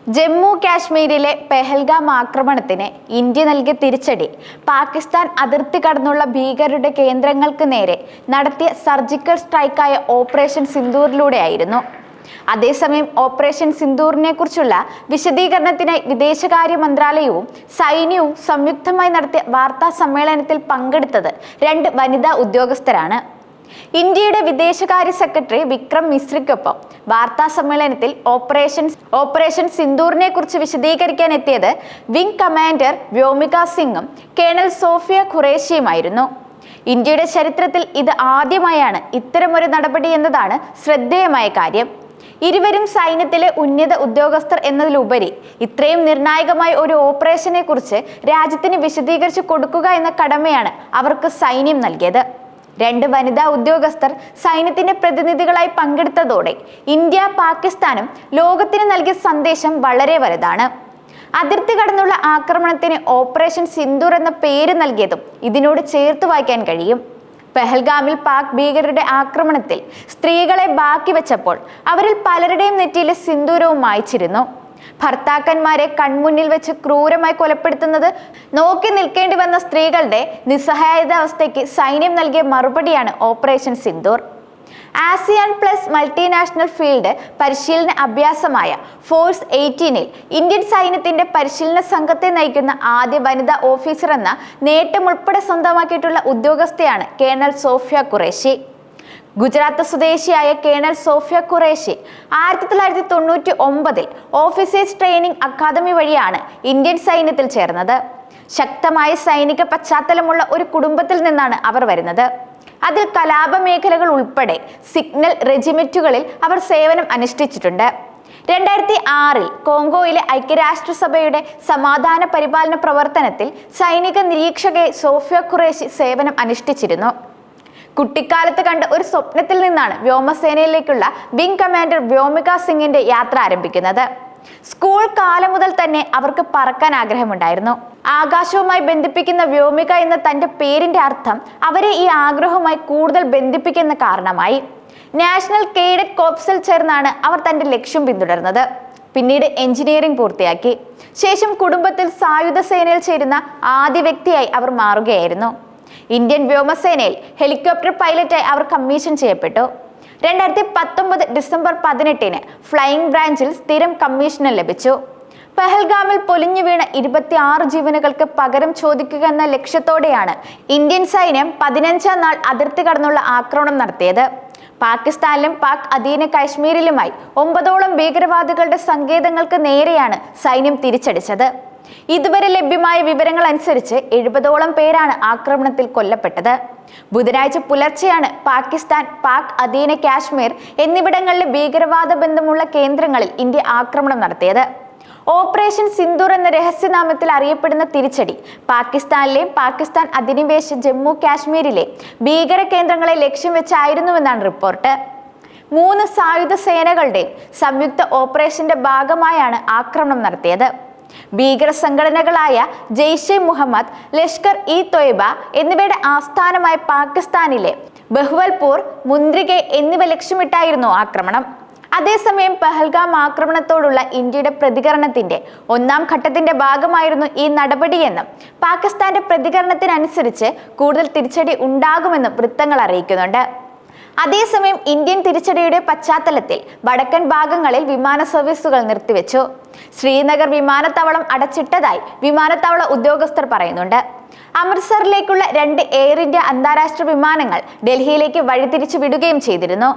ജമ്മു കാശ്മീരിലെ പെഹൽഗാം ആക്രമണത്തിന് ഇന്ത്യ നൽകിയ തിരിച്ചടി പാകിസ്ഥാൻ അതിർത്തി കടന്നുള്ള ഭീകരരുടെ കേന്ദ്രങ്ങൾക്ക് നേരെ നടത്തിയ സർജിക്കൽ സ്ട്രൈക്കായ ഓപ്പറേഷൻ സിന്ദൂറിലൂടെയായിരുന്നു. അതേസമയം ഓപ്പറേഷൻ സിന്ദൂറിനെ കുറിച്ചുള്ള വിശദീകരണത്തിനായി വിദേശകാര്യ മന്ത്രാലയവും സൈന്യവും സംയുക്തമായി നടത്തിയ വാർത്താ സമ്മേളനത്തിൽ പങ്കെടുത്തത് 2 വനിതാ ഉദ്യോഗസ്ഥരാണ്. ഇന്ത്യയുടെ വിദേശകാര്യ സെക്രട്ടറി വിക്രം മിശ്രിക്കൊപ്പം വാർത്താ സമ്മേളനത്തിൽ ഓപ്പറേഷൻ സിന്ദൂറിനെ കുറിച്ച് വിശദീകരിക്കാൻ എത്തിയത് വിംഗ് കമാൻഡർ വ്യോമിക സിംഗും കേണൽ സോഫിയ ഖുറേഷിയുമായിരുന്നു. ഇന്ത്യയുടെ ചരിത്രത്തിൽ ഇത് ആദ്യമായാണ് ഇത്തരമൊരു നടപടി എന്നതാണ് ശ്രദ്ധേയമായ കാര്യം. ഇരുവരും സൈന്യത്തിലെ ഉന്നത ഉദ്യോഗസ്ഥർ എന്നതിലുപരി ഇത്രയും നിർണായകമായ ഒരു ഓപ്പറേഷനെ കുറിച്ച് രാജ്യത്തിന് വിശദീകരിച്ചു കൊടുക്കുക എന്ന കടമയാണ് അവർക്ക് സൈന്യം നൽകിയത്. 2 വനിതാ ഉദ്യോഗസ്ഥർ സൈന്യത്തിന്റെ പ്രതിനിധികളായി പങ്കെടുത്തതോടെ ഇന്ത്യ പാകിസ്ഥാനും ലോകത്തിന് നൽകിയ സന്ദേശം വളരെ വലുതാണ്. അതിർത്തി കടന്നുള്ള ആക്രമണത്തിന് ഓപ്പറേഷൻ സിന്ദൂർ എന്ന പേര് നൽകിയതും ഇതിനോട് ചേർത്ത് വായിക്കാൻ കഴിയും. പെഹൽഗാമിൽ പാക് ഭീകരരുടെ ആക്രമണത്തിൽ സ്ത്രീകളെ ബാക്കി വെച്ചപ്പോൾ അവരിൽ പലരുടെയും നെറ്റിയിലെ സിന്ദൂരവും മായ്ച്ചിരുന്നു. ഭർത്താക്കന്മാരെ കൺമുന്നിൽ വെച്ച് ക്രൂരമായി കൊലപ്പെടുത്തുന്നത് നോക്കി നിൽക്കേണ്ടി വന്ന സ്ത്രീകളുടെ നിസ്സഹായതാവസ്ഥയ്ക്ക് സൈന്യം നൽകിയ മറുപടിയാണ് operation Sindoor. ASEAN plus multinational field പരിശീലന അഭ്യാസമായ ഫോഴ്സ് 18-ൽ ഇന്ത്യൻ സൈന്യത്തിന്റെ പരിശീലന സംഘത്തെ നയിക്കുന്ന ആദ്യ വനിതാ ഓഫീസർ എന്ന നേട്ടം ഉൾപ്പെടെ സ്വന്തമാക്കിയിട്ടുള്ള ഉദ്യോഗസ്ഥയാണ് കേണൽ സോഫിയ ഖുറേഷി. ഗുജറാത്ത് സ്വദേശിയായ കേണൽ സോഫിയ ഖുറേഷി 1999-ൽ ഓഫീസേഴ്സ് ട്രെയിനിങ് അക്കാദമി വഴിയാണ് ഇന്ത്യൻ സൈന്യത്തിൽ ചേർന്നത്. ശക്തമായ സൈനിക പശ്ചാത്തലമുള്ള ഒരു കുടുംബത്തിൽ നിന്നാണ് അവർ വരുന്നത്. അതിൽ കലാപ മേഖലകൾ ഉൾപ്പെടെ സിഗ്നൽ റെജിമെന്റുകളിൽ അവർ സേവനം അനുഷ്ഠിച്ചിട്ടുണ്ട്. 2006-ൽ കോങ്കോയിലെ ഐക്യരാഷ്ട്രസഭയുടെ സമാധാന പരിപാലന പ്രവർത്തനത്തിൽ സൈനിക നിരീക്ഷകയെ സോഫിയ ഖുറേഷി സേവനം അനുഷ്ഠിച്ചിരുന്നു. കുട്ടിക്കാലത്ത് കണ്ട ഒരു സ്വപ്നത്തിൽ നിന്നാണ് വ്യോമസേനയിലേക്കുള്ള വിംഗ് കമാൻഡർ വ്യോമിക സിംഗിന്റെ യാത്ര ആരംഭിക്കുന്നത്. സ്കൂൾ കാലം മുതൽ തന്നെ അവർക്ക് പറക്കാൻ ആഗ്രഹമുണ്ടായിരുന്നു. ആകാശവുമായി ബന്ധിപ്പിക്കുന്ന വ്യോമിക എന്ന തന്റെ പേരിന്റെ അർത്ഥം അവരെ ഈ ആഗ്രഹവുമായി കൂടുതൽ ബന്ധിപ്പിക്കുന്ന കാരണമായി. നാഷണൽ കേഡറ്റ് കോർപ്സിൽ ചേർന്നാണ് അവർ തന്റെ ലക്ഷ്യം പിന്തുടർന്നത്. പിന്നീട് എഞ്ചിനീയറിംഗ് പൂർത്തിയാക്കി ശേഷം കുടുംബത്തിൽ സായുധ സേനയിൽ ചേരുന്ന ആദ്യ വ്യക്തിയായി അവർ മാറുകയായിരുന്നു. ഇന്ത്യൻ വ്യോമസേനയിൽ ഹെലികോപ്റ്റർ പൈലറ്റായി അവർ കമ്മീഷൻ ചെയ്യപ്പെട്ടു. 2019 ഡിസംബർ 18-ന് ഫ്ലൈയിങ് ബ്രാഞ്ചിൽ സ്ഥിരം കമ്മീഷനും ലഭിച്ചു. പെഹൽഗാമിൽ പൊലിഞ്ഞു വീണ 26 ജീവനുകൾക്ക് പകരം ചോദിക്കുക എന്ന ലക്ഷ്യത്തോടെയാണ് ഇന്ത്യൻ സൈന്യം 15-ാം നാൾ അതിർത്തി കടന്നുള്ള ആക്രമണം നടത്തിയത്. പാകിസ്ഥാനിലും പാക് അധീന കാശ്മീരിലുമായി 9ഓളം ഭീകരവാദികളുടെ സങ്കേതങ്ങൾക്ക് നേരെയാണ് സൈന്യം തിരിച്ചടിച്ചത്. ഇതുവരെ ലഭ്യമായ വിവരങ്ങൾ അനുസരിച്ച് 70ഓളം പേരാണ് ആക്രമണത്തിൽ കൊല്ലപ്പെട്ടത്. ബുധനാഴ്ച പുലർച്ചെയാണ് പാകിസ്ഥാൻ, പാക് അധീന കാശ്മീർ എന്നിവിടങ്ങളിലെ ഭീകരവാദ ബന്ധമുള്ള കേന്ദ്രങ്ങളിൽ ഇന്ത്യ ആക്രമണം നടത്തിയത്. ഓപ്പറേഷൻ സിന്ദൂർ എന്ന രഹസ്യനാമത്തിൽ അറിയപ്പെടുന്ന തിരിച്ചടി പാകിസ്ഥാനിലെയും പാകിസ്ഥാൻ അധിനിവേശ ജമ്മു കാശ്മീരിലെ ഭീകര കേന്ദ്രങ്ങളെ ലക്ഷ്യം വെച്ചായിരുന്നുവെന്നാണ് റിപ്പോർട്ട്. 3 സായുധ സേനകളുടെയും സംയുക്ത ഓപ്പറേഷന്റെ ഭാഗമായാണ് ആക്രമണം നടത്തിയത്. ഭീകര സംഘടനകളായ ജെയ്ഷെ മുഹമ്മദ്, ലഷ്കർ ഇ തൊയ്ബ എന്നിവയുടെ ആസ്ഥാനമായ പാകിസ്ഥാനിലെ ബഹ്വൽപൂർ, മുന്ദ്രിഗെ എന്നിവ ലക്ഷ്യമിട്ടായിരുന്നു ആക്രമണം. അതേസമയം പെഹൽഗാം ആക്രമണത്തോടുള്ള ഇന്ത്യയുടെ പ്രതികരണത്തിന്റെ 1ാം ഘട്ടത്തിന്റെ ഭാഗമായിരുന്നു ഈ നടപടിയെന്നും പാകിസ്ഥാന്റെ പ്രതികരണത്തിനനുസരിച്ച് കൂടുതൽ തിരിച്ചടി ഉണ്ടാകുമെന്നും വൃത്തങ്ങൾ അറിയിക്കുന്നുണ്ട്. അതേസമയം ഇന്ത്യൻ തിരിച്ചടിയുടെ പശ്ചാത്തലത്തിൽ വടക്കൻ ഭാഗങ്ങളിൽ വിമാന സർവീസുകൾ നിർത്തിവെച്ചു. ശ്രീനഗർ വിമാനത്താവളം അടച്ചിട്ടതായി വിമാനത്താവള ഉദ്യോഗസ്ഥർ പറയുന്നുണ്ട്. അമൃത്സറിലേക്കുള്ള 2 എയർ ഇന്ത്യ അന്താരാഷ്ട്ര വിമാനങ്ങൾ ഡൽഹിയിലേക്ക് വഴിതിരിച്ചു വിടുകയും ചെയ്തിരുന്നു.